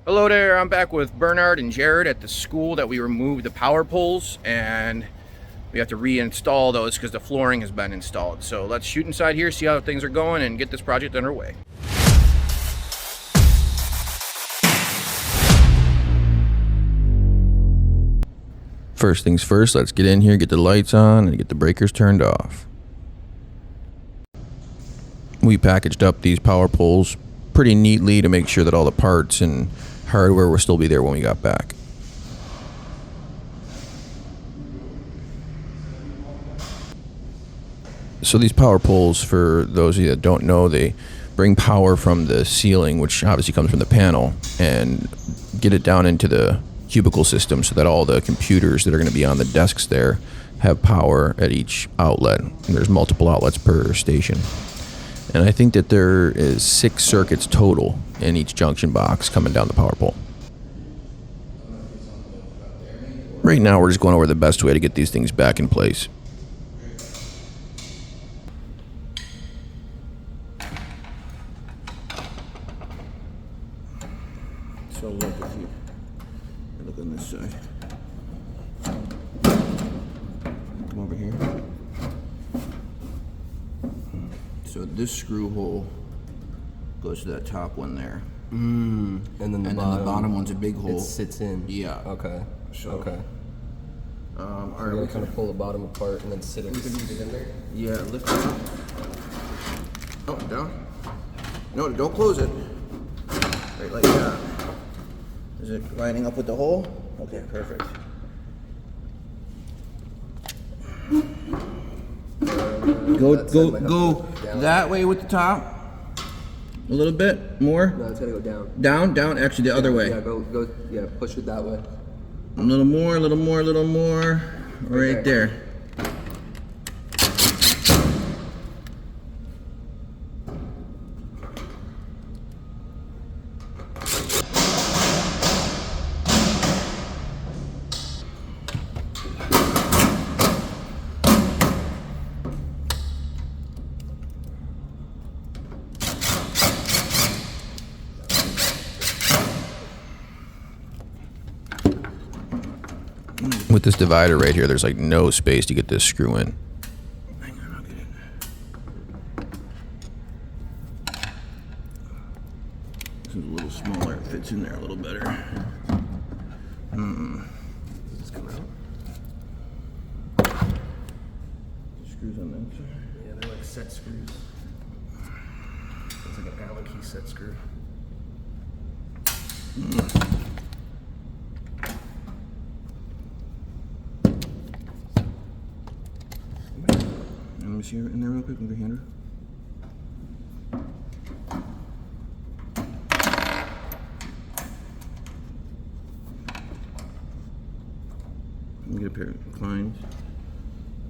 Hello there, I'm back with Bernard and Jared at the school that we removed the power poles, and we have to reinstall those because the flooring has been installed. So let's shoot inside here, see how things are going, and get this project underway. First things first, let's get in here, get the lights on, and get the breakers turned off. We packaged up these power poles pretty neatly to make sure that all the parts and hardware will still be there when we got back. So these power poles, for those of you that don't know, they bring power from the ceiling, which obviously comes from the panel, and get it down into the cubicle system so that all the computers that are going to be on the desks there have power at each outlet. And there's multiple outlets per station. And I think that there is 6 circuits total in each junction box coming down the power pole. Right now we're just going over the best way to get these things back in place. So look, if you look on this side. Come over here. So this screw hole goes to that top one there. And then the bottom one's a big hole. It sits in. Yeah. Okay. So, okay. All So right, we're we kind of pull the bottom apart and then sit it in there. Yeah, lift it up. Oh, down. No, don't close it. Right like that. Is it lining up with the hole? Okay, perfect. Go that way with the top. A little bit more. No, it's gotta go down. Down. Actually, the other way. Yeah, go. Yeah, push it that way. A little more. Right there. With this divider right here, there's like no space to get this screw in. Hang on, I'll get it. This is a little smaller, it fits in there a little better. Does this come out? Screws on that side. Yeah, they're like set screws. It's like an Allen key set screw. Let me see her in there real quick with your hand. Let me get a pair of Kleins.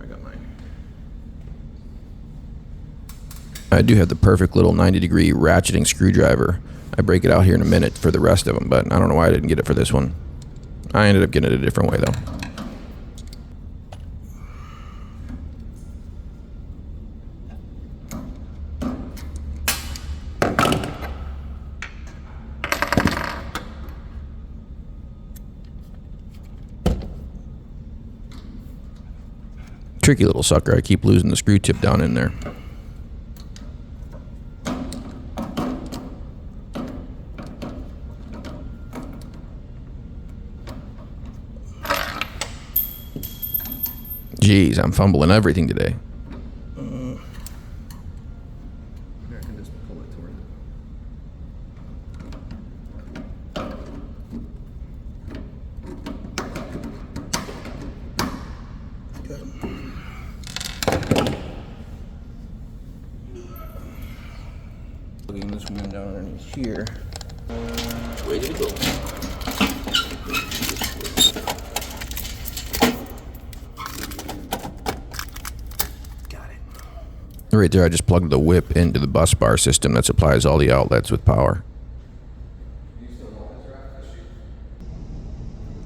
I got mine. I do have the perfect little 90-degree ratcheting screwdriver. I break it out here in a minute for the rest of them, but I don't know why I didn't get it for this one. I ended up getting it a different way though. Tricky little sucker. I keep losing the screw tip down in there. Jeez, I'm fumbling everything today. Here, I can just pull it toward it. Got him. Plugging this one down underneath here. Ready to go. Right there, I just plugged the whip into the bus bar system that supplies all the outlets with power.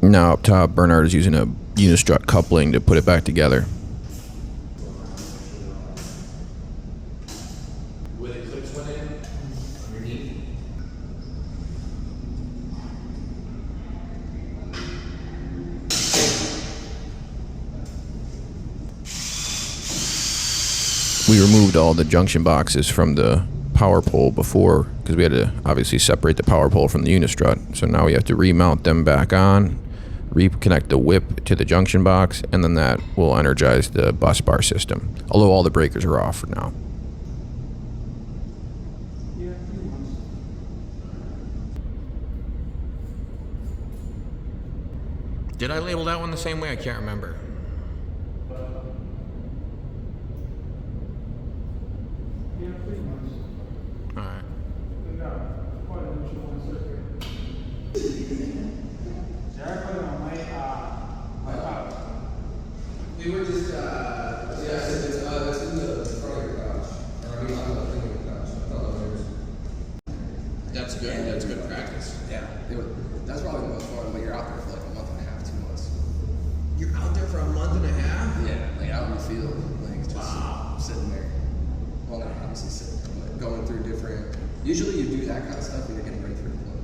Now up top, Bernard is using a unistrut coupling to put it back together. Where the clips went in, underneath. we removed all the junction boxes from the power pole before, because we had to obviously separate the power pole from the unistrut. So now we have to remount them back on, reconnect the whip to the junction box, and then that will energize the bus bar system. Although all the breakers are off for now. Did I label that one the same way? I can't remember. Alright. We were just, it's in the front of your couch. Or I mean, on the thing of your couch. That's good. That's good practice. Yeah. That's probably the most fun, but you're out there for like a month and a half, 2 months. You're out there for a month and a half? Yeah, like out in the field, like just sitting there. Well, not obviously sitting there, but going through different. Usually you do that kind of stuff when you're getting ready for deployment.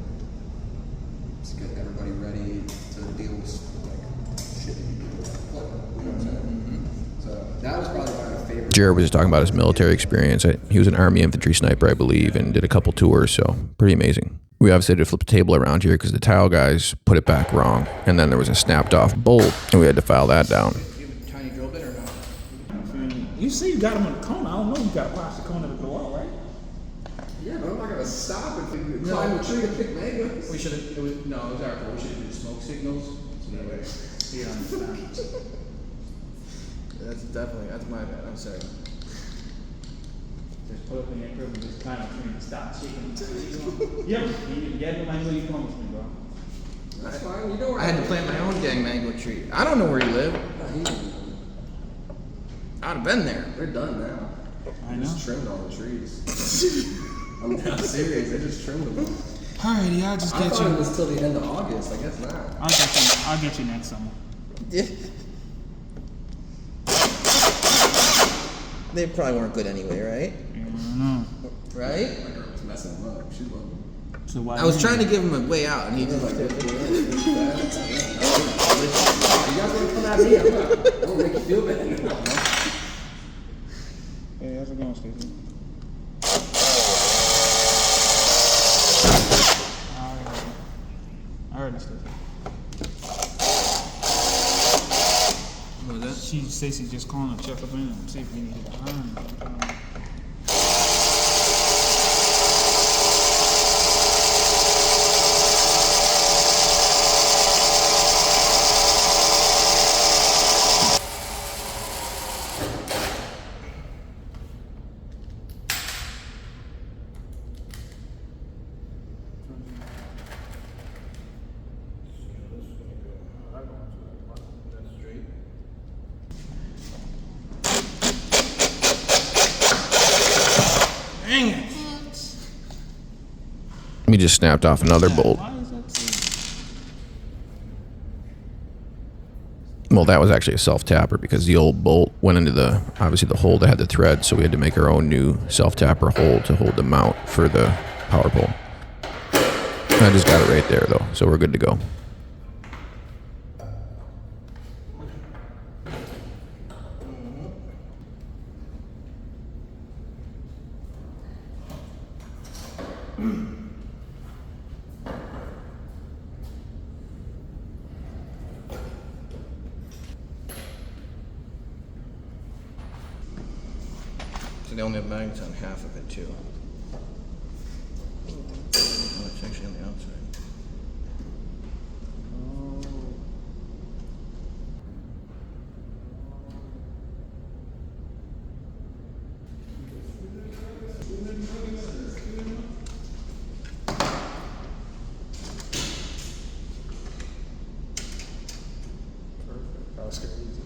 Just get everybody ready to deal with like shit you do with deployment. You know what I'm saying? So that was probably my favorite. Jared was just talking about his military experience. He was an Army infantry sniper, I believe, and did a couple tours, so pretty amazing. We obviously had to flip the table around here because the tile guys put it back wrong, and then there was a snapped off bolt, and we had to file that down. You have a tiny drill bit or not? You see, you got them in the corner. I don't know. You got to watch the corner to go out, right? Yeah, but I'm not gonna stop and climb a tree and pick mangoes. We should have, it was our fault. We should have did smoke signals. So that way, you understand. That's my bad. I'm sorry. Just pull up in your crib and just climb a tree and stop shaking. Yeah, you get no mango, you promised me, bro. That's fine. You know where I had to plant my own dang mango tree. I don't know where you live. I'd have been there. They're done now. I They just know. trimmed all the trees. I'm not serious. They just trimmed them. Alrighty, I'll just I get thought it you. was till the end of August. I guess not. I'll get you next summer. They probably weren't good anyway, right? No. Right? My girl was messing them up. She loved them. So why? I was trying to give him a way out, and he just Like, you guys want to come at me? I'm gonna make you feel bad. Hey, how's it going, Stacey? Alright, Stacey. What was that? Stacey just calling to check up in and see if we need to behind. Dang it! We just snapped off another bolt. Why is that so? Well, that was actually a self-tapper because the old bolt went into obviously the hole that had the thread, so we had to make our own new self-tapper hole to hold the mount for the power pole. I just got it right there, though, so we're good to go. So they only have magnets on half of it too. Oh, it's actually on the outside. That was crazy.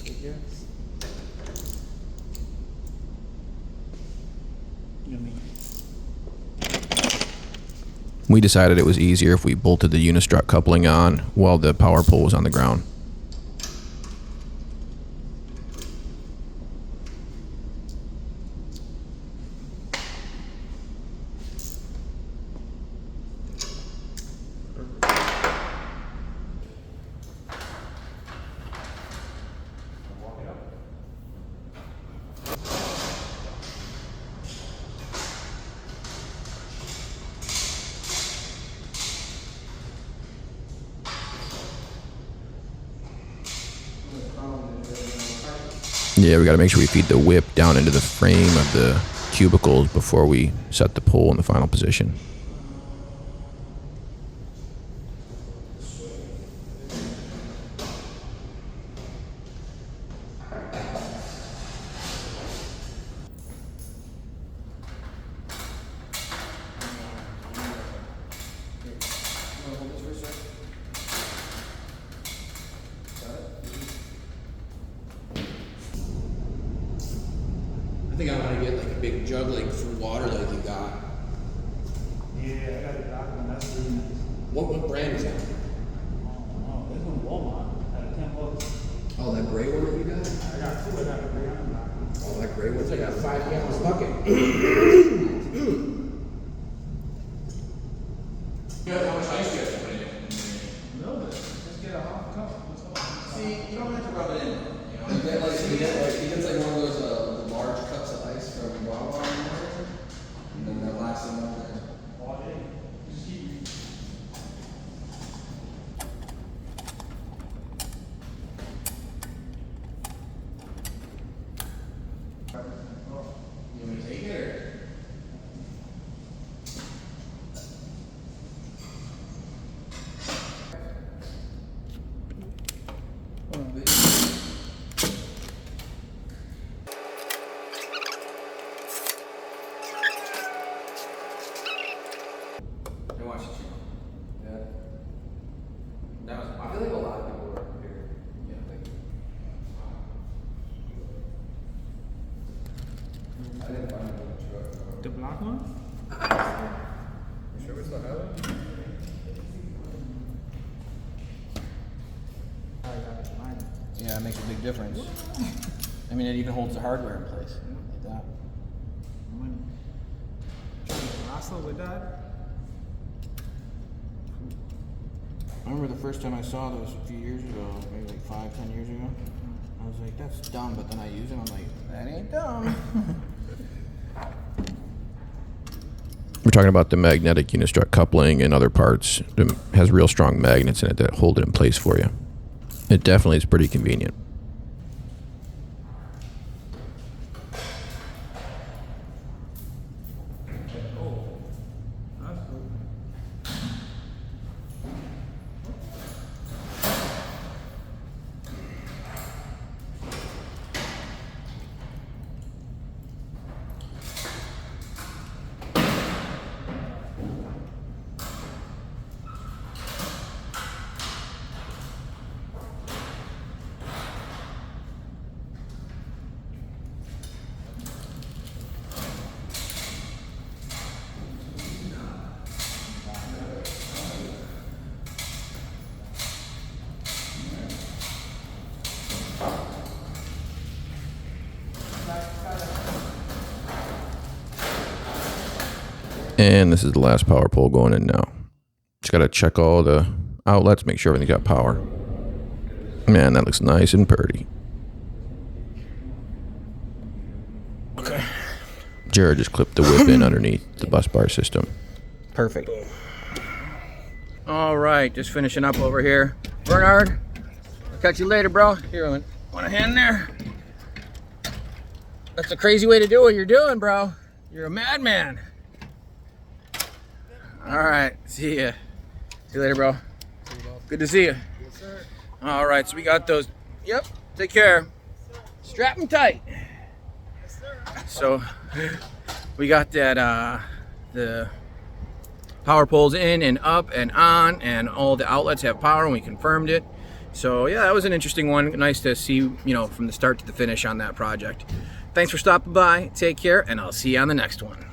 Good guess. You know what I mean? We decided it was easier if we bolted the unistrut coupling on while the power pole was on the ground. Yeah, we got to make sure we feed the whip down into the frame of the cubicles before we set the pole in the final position. I think I want to get like a big jug like for water like you got. Yeah, I got a dark one. That's really nice. What brand is that? Oh, this one Walmart at $10. Oh, that gray one that you got? I got two. I got a gray and a black one. Oh, that gray one's It's like a 5-gallon bucket. How much ice do you have to put in it? A little bit. Just get a half cup. That's all. See, you don't have to rub it in. You know? He gets like one of those large cups of ice from Wawa, and then that lasts him all day. All day. Just keep. You want me to take it or? I watch it. Yeah. That was, I feel like a lot of people are here. Yeah, I didn't find it in the truck. The black one? You sure it's the highway? I got it. Mine. Yeah, it makes a big difference. I mean, it even holds the hardware in place like that. Mine. Wrestle with that? I remember the first time I saw those a few years ago, maybe like 5-10 years ago. I was like, that's dumb, but then I use them, I'm like, that ain't dumb. We're talking about the magnetic unistrut coupling and other parts. It has real strong magnets in it that hold it in place for you. It definitely is pretty convenient. That's good. And this is the last power pole going in now. Just got to check all the outlets, make sure everything's got power. Man, that looks nice and pretty. Okay. Jared just clipped the whip in underneath the bus bar system. Perfect. All right, just finishing up over here. Bernard, I'll catch you later, bro. Here, want a hand there? That's a crazy way to do what you're doing, bro. You're a madman. All right, see ya. See you later, bro. Good to see you. Yes, sir. All right, so we got those. Yep, take care. Strap them tight. Yes, sir. So we got that the power poles in and up and on, and all the outlets have power, and we confirmed it. So yeah, that was an interesting one. Nice to see, you know, from the start to the finish on that project. Thanks for stopping by. Take care, and I'll see you on the next one.